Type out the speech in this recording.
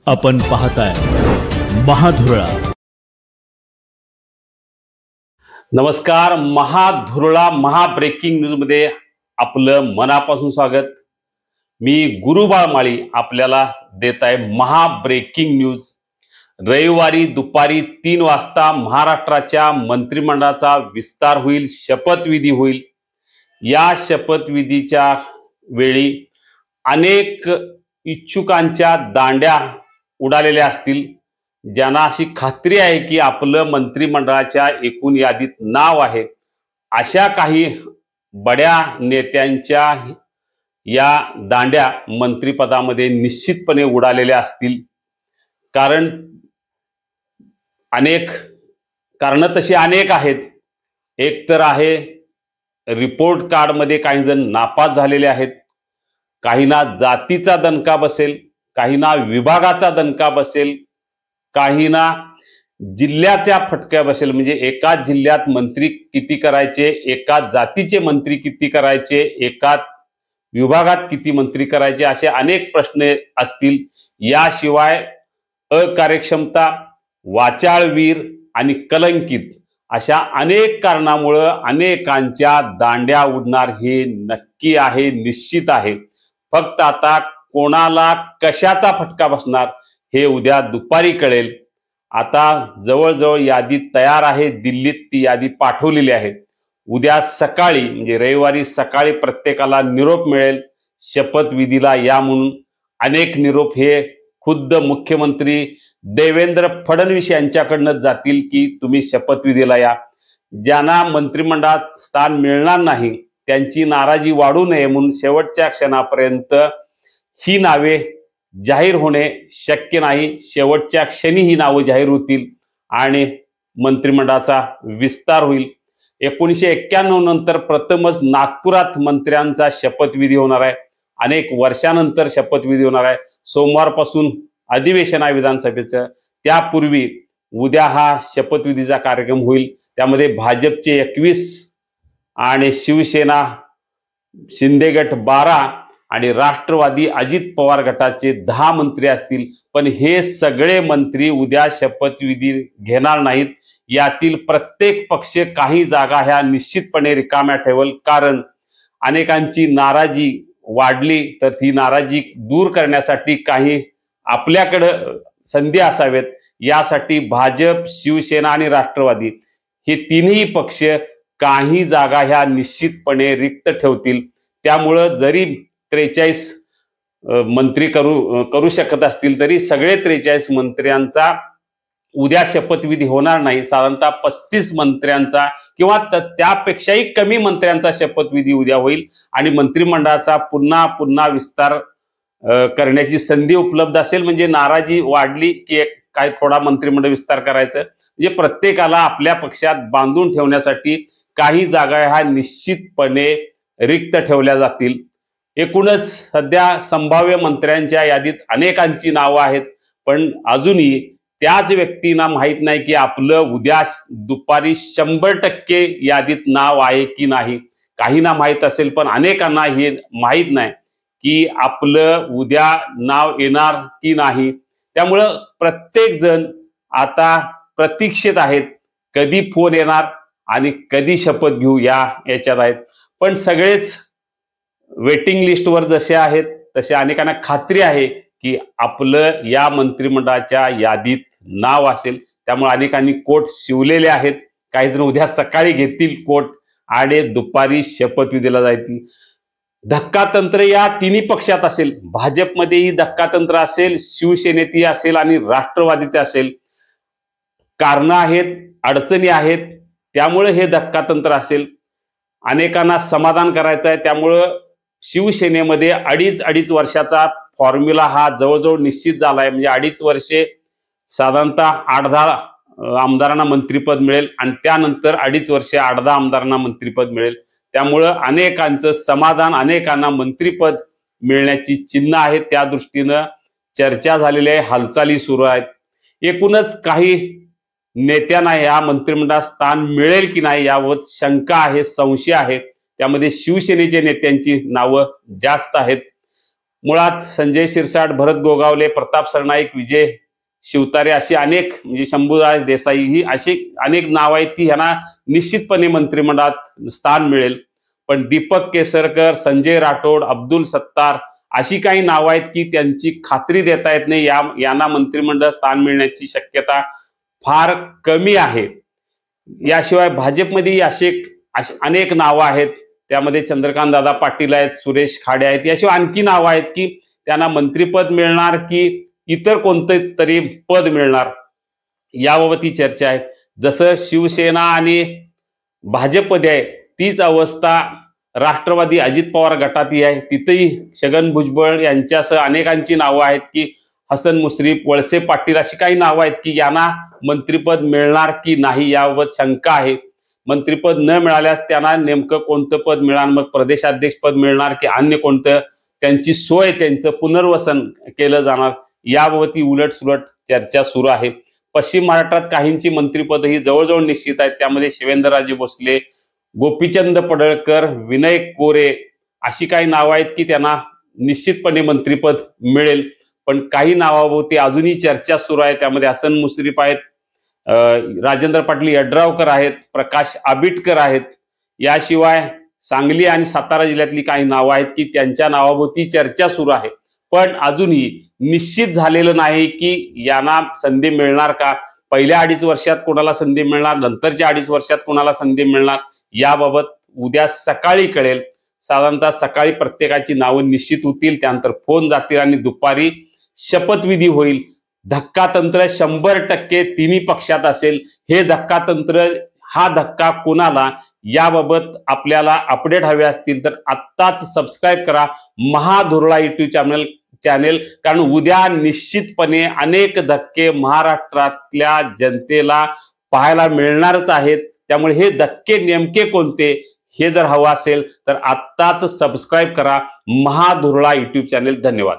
आपण पाहताय महाधुरळा। नमस्कार, महाधुरळा ब्रेकिंग न्यूज मध्ये आपलं मनापासून स्वागत। मी गुरुबाळ माळी आपल्याला देत आहे ब्रेकिंग न्यूज। रविवारी दुपारी 3 वाजता महाराष्ट्राच्या मंत्रिमंडळाचा विस्तार होईल, शपथविधी होईल। या शपथविधीच्या वेळी अनेक इच्छुकांच्या दांड्या उडालेल्या असतील, ज्यांना अशी खात्री आहे की आपलं मंत्रिमंडळाच्या एकूण यादीत नाव आहे। अशा काही बड्या नेत्यांच्या या दांड्या मंत्रिपदामध्ये निश्चितपणे उडालेल्या असतील। कारण तशी अनेक आहेत। एक तर आहे रिपोर्ट कार्ड मध्ये काही जण नापास झालेले आहेत, काहींना जातीचा दणका बसेल, काहींना विभागाचा दणका बसेल, काहींना जिल्ह्याच्या फटक्या बसेल। म्हणजे एका जिल्ह्यात मंत्री किती करायचे, एका जातीचे मंत्री किती करायचे, एका विभागात किती मंत्री करायचे, असे अनेक प्रश्न असतील। याशिवाय अकार्यक्षमता, वाचाळवीर आणि कलंकित अशा अनेक कारणामुळे अनेकांच्या दांड्या उडणार हे नक्की आहे, निश्चित आहे। फक्त आता कोणाला कशाचा फटका बसणार हे उद्या दुपारी कळेल। आता जवळजवळ यादी तयार आहे, दिल्लीत ती यादी पाठवलेली आहे। उद्या सकाळी म्हणजे रविवारी सकाळी प्रत्येकाला निरोप मिळेल शपथविधीला या म्हणून। अनेक निरोप हे खुद्द मुख्यमंत्री देवेंद्र फडणवीस यांच्याकडनं जातील की तुम्ही शपथविधीला या। ज्यांना मंत्रिमंडळात स्थान मिळणार नाही त्यांची नाराजी वाढू नये म्हणून शेवटच्या क्षणापर्यंत ही नावे जाहीर होणे शक्य नाही। शेवटच्या क्षणी ही नावे जाहीर होतील आणि मंत्रिमंडळाचा विस्तार होईल। 1991 नंतर प्रथमच नागपुरात मंत्र्यांचा शपथविधी होणार आहे। अनेक वर्षानंतर शपथविधी होणार आहे। सोमवारपासून अधिवेशन आहे विधानसभेचं। त्यापूर्वी उद्या हा शपथविधीचा कार्यक्रम होईल। त्यामध्ये भाजपचे 21 आणि शिवसेना शिंदे गट 12 आणि राष्ट्रवादी अजित पवार गटाचे 10 मंत्री असतील। पण हे सगळे मंत्री उद्या शपथविधी घेणार नाहीत। यातील प्रत्येक पक्ष काही जागा ह्या निश्चितपणे रिकाम्या ठेवल। कारण अनेकांची नाराजी वाढली तर ती नाराजी दूर करण्यासाठी काही आपल्याकडे संधी असावेत। यासाठी भाजप, शिवसेना आणि राष्ट्रवादी हे तिन्ही पक्ष काही जागा ह्या निश्चितपणे रिक्त ठेवतील। त्यामुळे जरी 43 मंत्री करू शकत असतील तरी सगळे 43 मंत्र्यांचा उद्या शपथविधी होणार नाही। साधारणतः 35 मंत्र्यांचा किंवा त्यापेक्षाही कमी मंत्र्यांचा शपथविधी उद्या होईल आणि मंत्रिमंडळाचा पुन्हा विस्तार करण्याची संधी उपलब्ध असेल। म्हणजे नाराजी वाढली की काय थोडा मंत्रिमंडळ विस्तार करायचं, म्हणजे प्रत्येकाला आपल्या पक्षात बांधून ठेवण्यासाठी काही जागा ह्या निश्चितपणे रिक्त ठेवल्या जातील। एकूणच सध्या संभाव्य मंत्र्यांच्या यादीत अनेकांची नावं आहेत, पण अजूनही त्याच व्यक्तींना माहित नाही की आपलं उद्या दुपारी 100% यादीत नाव आहे की नाही। काहींना माहित असेल पण अनेकांना हे माहित नाही की आपलं उद्या नाव येणार की नाही। त्यामुळे प्रत्येक जण आता प्रतीक्षेत आहेत कधी फोन येणार आणि कधी शपथ घेऊ याच्यात आहेत। पण सगळेच वेटिंग लिस्टवर जसे आहेत तसे अनेकांना खात्री आहे की आपलं या मंत्रिमंडळाच्या यादीत नाव असेल। त्यामुळे अनेकांनी कोट शिवलेले आहेत। काही जण उद्या सकाळी घेतील कोट आणि दुपारी शपथविधीला जातील। धक्कातंत्र या तिन्ही पक्षात असेल, भाजपमध्येही धक्कातंत्र असेल, शिवसेनेतही असेल आणि राष्ट्रवादीत असेल। कारणं आहेत, अडचणी आहेत, त्यामुळे हे धक्कातंत्र असेल। अनेकांना समाधान करायचं आहे। त्यामुळे शिवसेनेमध्ये अडीच वर्षाचा फॉर्म्युला हा जवळजवळ निश्चित झाला आहे। म्हणजे 2.5 वर्षे साधारणतः 8-10 आमदारांना मंत्रिपद मिळेल आणि त्यानंतर 2.5 वर्षे 8-10 आमदारांना मंत्रिपद मिळेल। त्यामुळे अनेकांचं समाधान, अनेकांना मंत्रिपद मिळण्याची चिन्ह आहेत। त्या दृष्टीने चर्चा झालेली आहे, हालचाली सुरू आहेत। एकूणच काही नेत्यांना या मंत्रिमंडळात स्थान मिळेल की नाही यावर शंका आहे, संशय आहे। त्यामध्ये शिवसेनेच्या नेत्यांची नावं जास्त आहेत। मुळात संजय शिरसाट, भरत गोगावले, प्रताप सरनाईक, विजय शिवतारे अशी अनेक म्हणजे शंभूराज देसाई ही अशी अनेक नाव आहेत की ह्यांना निश्चितपणे मंत्रिमंडळात स्थान मिळेल. पण दीपक केसरकर, संजय राठोड, अब्दुल सत्तार अशी काही नावं आहेत की त्यांची खात्री देता येत नाही. यांना मंत्रिमंडळ स्थान मिळण्याची शक्यता फार कमी आहे. याशिवाय भाजपमध्ये असे अनेक नावं आहेत. त्यामध्ये चंद्रकांत दादा पाटील आहेत, सुरेश खाडे आहेत. याशिवाय आणखी नावं आहेत की त्यांना मंत्रिपद मिळणार की इतर कोणतं तरी पद मिळणार, याबाबत ही चर्चा आहे. जसं शिवसेना आणि भाजपमध्ये आहे तीच अवस्था राष्ट्रवादी अजित पवार गटातही आहे. तिथेही छगन भुजबळ यांच्यासह अनेकांची नावं आहेत की हसन मुश्रीफ, वळसे पाटील अशी काही नावं आहेत की यांना मंत्रिपद मिळणार की नाही याबाबत शंका आहे. मंत्रिपद न मिळाल्यास त्यांना नेमकं कोणतं पद मिळणार, मग प्रदेशाध्यक्ष पद मिळणार की अन्य कोणतं, त्यांची सोय, त्यांचं पुनर्वसन केलं जाणार, याबाबत उलटसुलट चर्चा सुरू आहे. पश्चिम महाराष्ट्रात काहींची मंत्रिपद ही जवळजवळ निश्चित आहेत. त्यामध्ये शिवेंद्रराजे भोसले, गोपीचंद पडळकर, विनय कोरे अशी काही नावं आहेत की त्यांना निश्चितपणे मंत्रिपद मिळेल. पण काही नावाभोवती अजूनही चर्चा सुरू आहे. त्यामध्ये हसन मुश्रीफ आहेत, राजेंद्र पाटील यड्रावकर आहेत, प्रकाश आबिटकर आहेत. याशिवाय सांगली आणि सातारा जिल्ह्यातली काही नावं आहेत की त्यांच्या नावाभोवती चर्चा सुरू आहे. पण अजूनही निश्चित झालेलं नाही की यांना संधी मिळणार का, पहिल्या 2.5 वर्षात कोणाला संधी मिळणार, नंतरच्या 2.5 वर्षात कोणाला संधी मिळणार, याबाबत उद्या सकाळी कळेल. साधारणतः सकाळी प्रत्येकाची नावं निश्चित होतील, त्यानंतर फोन जातील आणि दुपारी शपथविधी होईल. धक्कातंत्र 100% तिन्ही पक्षात असेल. हे धक्कातंत्र, हा धक्का कोणाला, याबाबत आपल्याला अपडेट हवे असतील तर आत्ताच सबस्क्राईब करा महाधुरळा यूट्यूब चॅनेल. कारण उद्या निश्चितपणे अनेक धक्के महाराष्ट्रातल्या जनतेला पाहायला मिळणारच आहेत. त्यामुळे हे धक्के नेमके कोणते हे जर हवं असेल तर आत्ताच सबस्क्राईब करा महाधुरळा यूट्यूब चॅनेल. धन्यवाद.